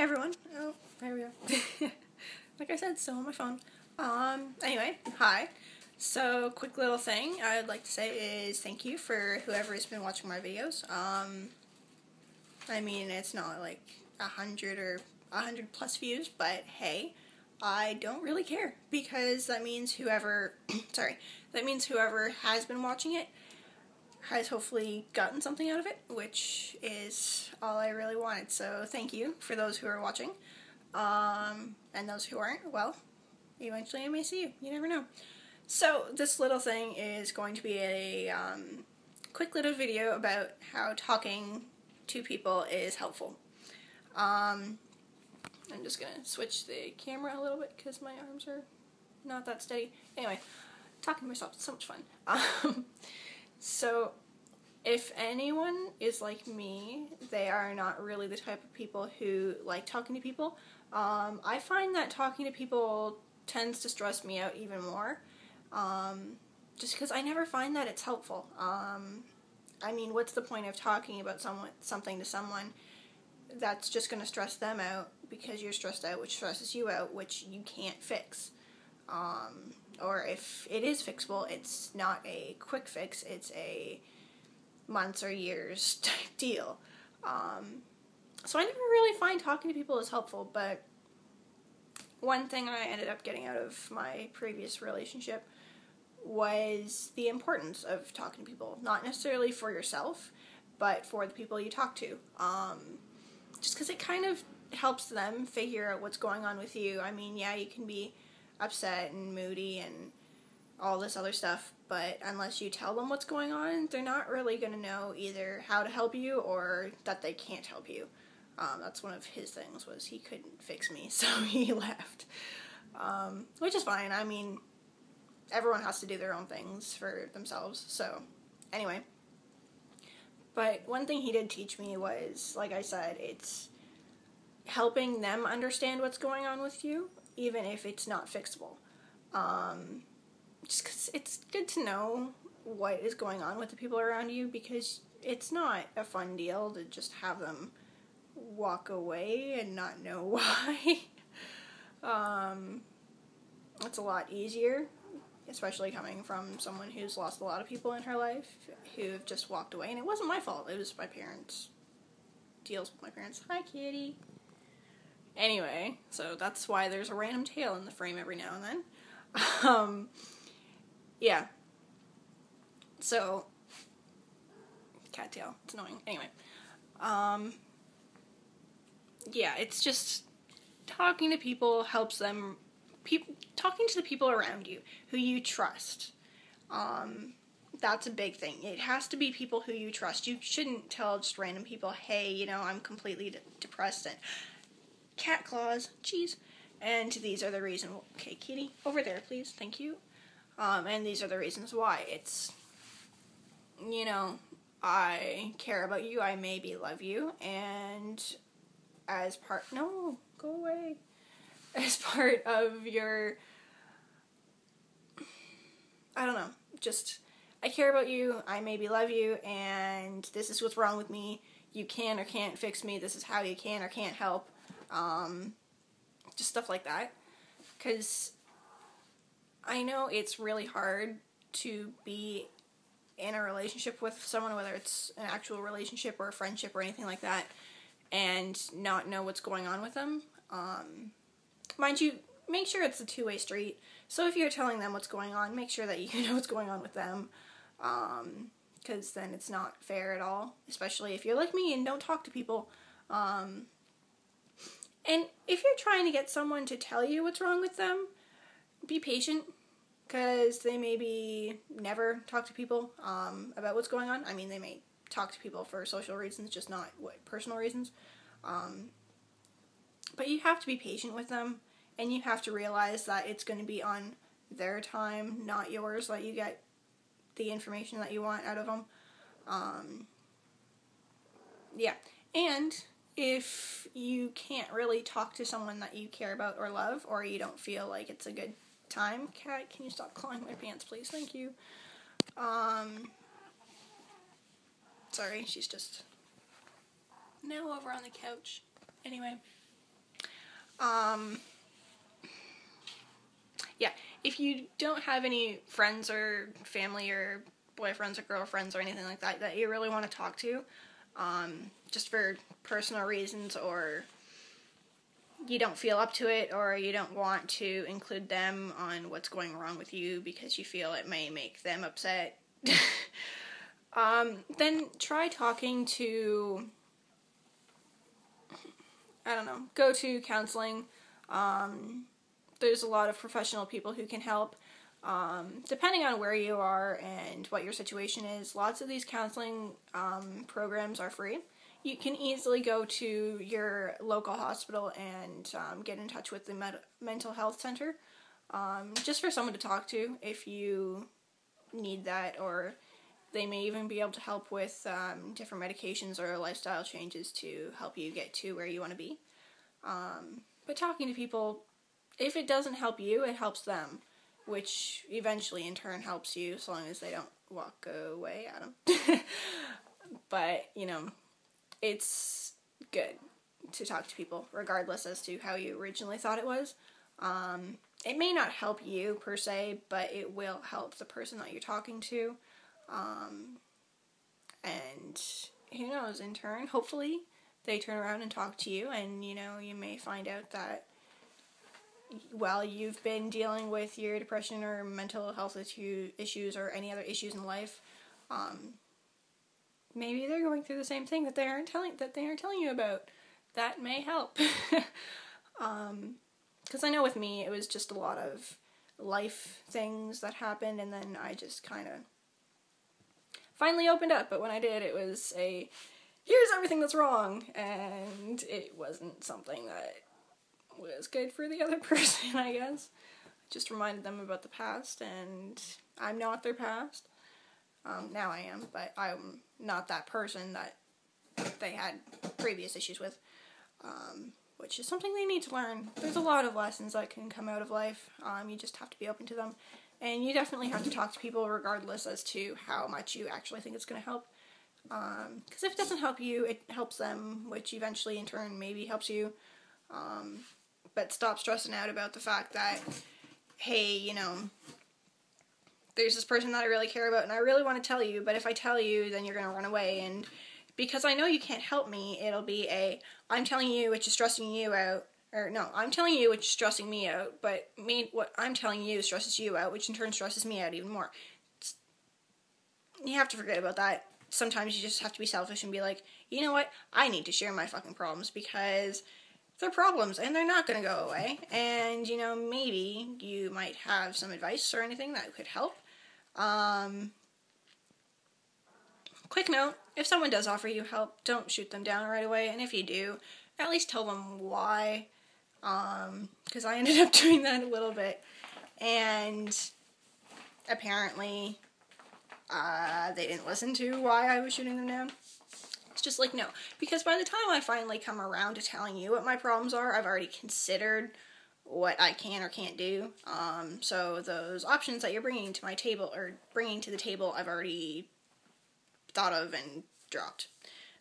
Hey everyone. Oh, there we go. Like I said, still on my phone. Anyway, hi. So, quick little thing I'd like to say is thank you for whoever has been watching my videos. I mean, it's not like 100 or 100 plus views, but hey, I don't really care because that means whoever, that means whoever has been watching it has hopefully gotten something out of it, which is all I really wanted. So thank you for those who are watching. And those who aren't, well, eventually I may see you. You never know. So this little thing is going to be a quick little video about how talking to people is helpful. I'm just going to switch the camera a little bit because my arms are not that steady. Anyway, talking to myself is so much fun. So, if anyone is like me, they are not really the type of people who like talking to people. I find that talking to people tends to stress me out even more, just because I never find that it's helpful. I mean, what's the point of talking about something to someone that's just going to stress them out because you're stressed out, which stresses you out, which you can't fix. Or if it is fixable, it's not a quick fix, it's a months or years type deal. So I never really find talking to people as helpful, but one thing I ended up getting out of my previous relationship was the importance of talking to people. Not necessarily for yourself, but for the people you talk to. Just because it kind of helps them figure out what's going on with you. I mean, yeah, you can be upset and moody and all this other stuff, but unless you tell them what's going on, they're not really going to know either how to help you or that they can't help you. That's one of his things, was he couldn't fix me, so he left. Which is fine. I mean, everyone has to do their own things for themselves, so anyway. But one thing he did teach me was, like I said, it's helping them understand what's going on with you, even if it's not fixable. Just because it's good to know what is going on with the people around you, because it's not a fun deal to just have them walk away and not know why. It's a lot easier, especially coming from someone who's lost a lot of people in her life, who've just walked away, and it wasn't my fault, it was my parents. Deals with my parents. Hi, kitty. Anyway, so that's why there's a random tail in the frame every now and then. Yeah. So, cattail. It's annoying. Anyway. Yeah, it's just talking to people helps them. Talking to the people around you who you trust. That's a big thing. It has to be people who you trust. You shouldn't tell just random people, hey, you know, I'm completely depressed and cat claws, jeez, and these are the reasons. Okay, kitty, over there, please, thank you. And these are the reasons why. It's, you know, I care about you, I maybe love you, and as part, no, go away, as part of your, I don't know, just, I care about you, I maybe love you, and this is what's wrong with me, you can or can't fix me, this is how you can or can't help, just stuff like that, because I know it's really hard to be in a relationship with someone, whether it's an actual relationship or a friendship or anything like that, and not know what's going on with them. Mind you, make sure it's a two-way street. So if you're telling them what's going on, make sure that you know what's going on with them, because then it's not fair at all, especially if you're like me and don't talk to people. And if you're trying to get someone to tell you what's wrong with them, be patient, because they maybe never talk to people about what's going on. I mean, they may talk to people for social reasons, just not personal reasons. But you have to be patient with them, and you have to realize that it's going to be on their time, not yours, that you get the information that you want out of them. Yeah, and if you can't really talk to someone that you care about or love, or you don't feel like it's a good time, cat, can you stop clawing my pants, please? Thank you. Sorry, she's just now over on the couch. Anyway, Yeah, if you don't have any friends or family or boyfriends or girlfriends or anything like that that you really want to talk to, just for personal reasons, or you don't feel up to it, or you don't want to include them on what's going wrong with you because you feel it may make them upset, then try talking to, I don't know, go to counseling. There's a lot of professional people who can help. Depending on where you are and what your situation is, lots of these counseling programs are free. You can easily go to your local hospital and get in touch with the mental health center, just for someone to talk to if you need that, or they may even be able to help with different medications or lifestyle changes to help you get to where you want to be. But talking to people, if it doesn't help you, it helps them, which eventually in turn helps you, so long as they don't walk away at them. But, you know, it's good to talk to people, regardless as to how you originally thought it was. It may not help you, per se, but it will help the person that you're talking to. And who knows, in turn, hopefully, they turn around and talk to you, and, you know, you may find out that while you've been dealing with your depression or mental health issues or any other issues in life, maybe they're going through the same thing that they aren't telling you about. That may help. Because I know with me, it was just a lot of life things that happened, and then I just kind of finally opened up. But when I did, it was here's everything that's wrong, and it wasn't something that was good for the other person, I guess. Just reminded them about the past, and I'm not their past. Now I am, but I'm not that person that they had previous issues with, which is something they need to learn. There's a lot of lessons that can come out of life. You just have to be open to them, and you definitely have to talk to people regardless as to how much you actually think it's going to help. Because if it doesn't help you, it helps them, which eventually in turn maybe helps you. But stop stressing out about the fact that, hey, you know, there's this person that I really care about and I really want to tell you, but if I tell you, then you're going to run away. And because I know you can't help me, it'll be I'm telling you, which is stressing you out. Or no, I'm telling you, which is stressing me out, but what I'm telling you stresses you out, which in turn stresses me out even more. You have to forget about that. Sometimes you just have to be selfish and be like, you know what, I need to share my fucking problems because they're problems and they're not going to go away. And, you know, maybe you might have some advice or anything that could help. Quick note, if someone does offer you help, don't shoot them down right away. And if you do, at least tell them why. Because I ended up doing that a little bit. And apparently they didn't listen to why I was shooting them down. It's just like, no. Because by the time I finally come around to telling you what my problems are, I've already considered what I can or can't do. So those options that you're bringing to my table, or bringing to the table, I've already thought of and dropped.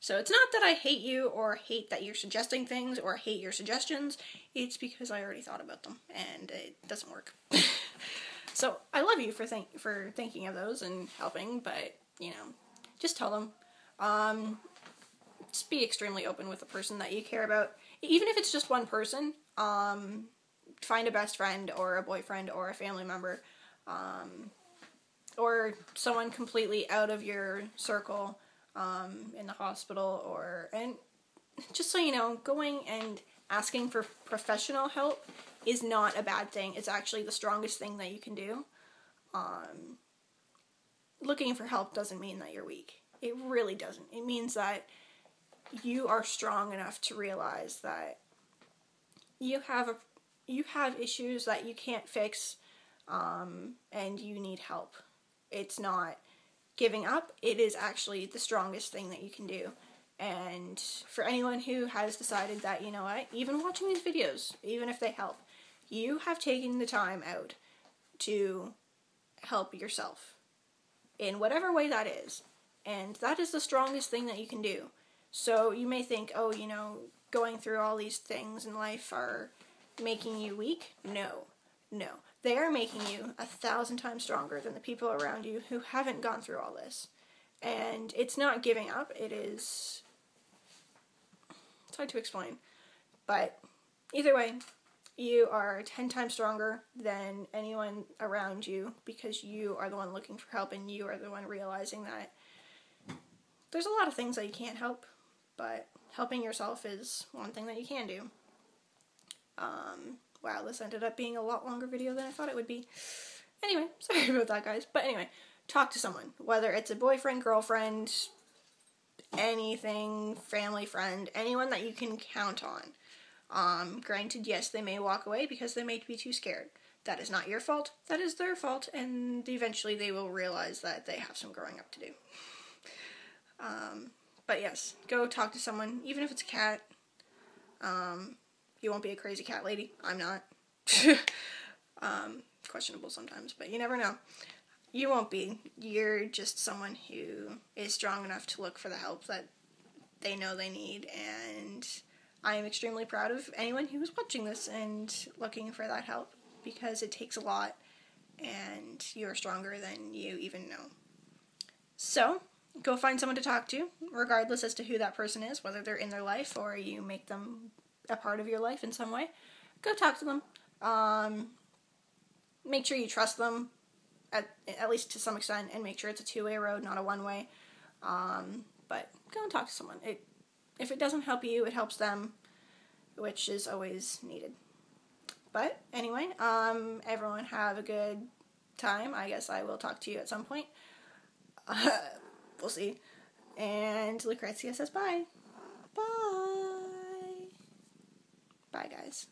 So it's not that I hate you, or hate that you're suggesting things, or hate your suggestions. It's because I already thought about them, and it doesn't work. So I love you for thinking of those and helping, but, you know, just tell them. Just be extremely open with the person that you care about. Even if it's just one person, find a best friend or a boyfriend or a family member, or someone completely out of your circle, in the hospital, and just so you know, going and asking for professional help is not a bad thing. It's actually the strongest thing that you can do. Looking for help doesn't mean that you're weak. It really doesn't. It means that you are strong enough to realize that you have issues that you can't fix, and you need help. It's not giving up. It is actually the strongest thing that you can do. And for anyone who has decided that, you know what, even watching these videos, even if they help, you have taken the time out to help yourself in whatever way that is. And that is the strongest thing that you can do. So you may think, oh, you know, going through all these things in life are making you weak. No. They are making you 1,000 times stronger than the people around you who haven't gone through all this. And it's not giving up. It's hard to explain. But either way, you are 10 times stronger than anyone around you because you are the one looking for help and you are the one realizing that there's a lot of things that you can't help, but helping yourself is one thing that you can do. Wow, this ended up being a lot longer video than I thought it would be. Anyway, sorry about that, guys. But anyway, talk to someone. Whether it's a boyfriend, girlfriend, anything, family, friend, anyone that you can count on. Granted, yes, they may walk away because they may be too scared. That is not your fault. That is their fault, and eventually they will realize that they have some growing up to do. But yes, go talk to someone, even if it's a cat. You won't be a crazy cat lady. I'm not. Questionable sometimes, but you never know. You won't be. You're just someone who is strong enough to look for the help that they know they need, and I am extremely proud of anyone who is watching this and looking for that help, because it takes a lot, and you're stronger than you even know. So, go find someone to talk to, regardless as to who that person is, whether they're in their life or you make them a part of your life in some way. Go talk to them. Make sure you trust them, at least to some extent, and make sure it's a two-way road, not a one-way. But go and talk to someone. If it doesn't help you, it helps them, which is always needed. But anyway, everyone have a good time. I guess I will talk to you at some point. We'll see. And Lucrezia says bye. Bye. Bye, guys.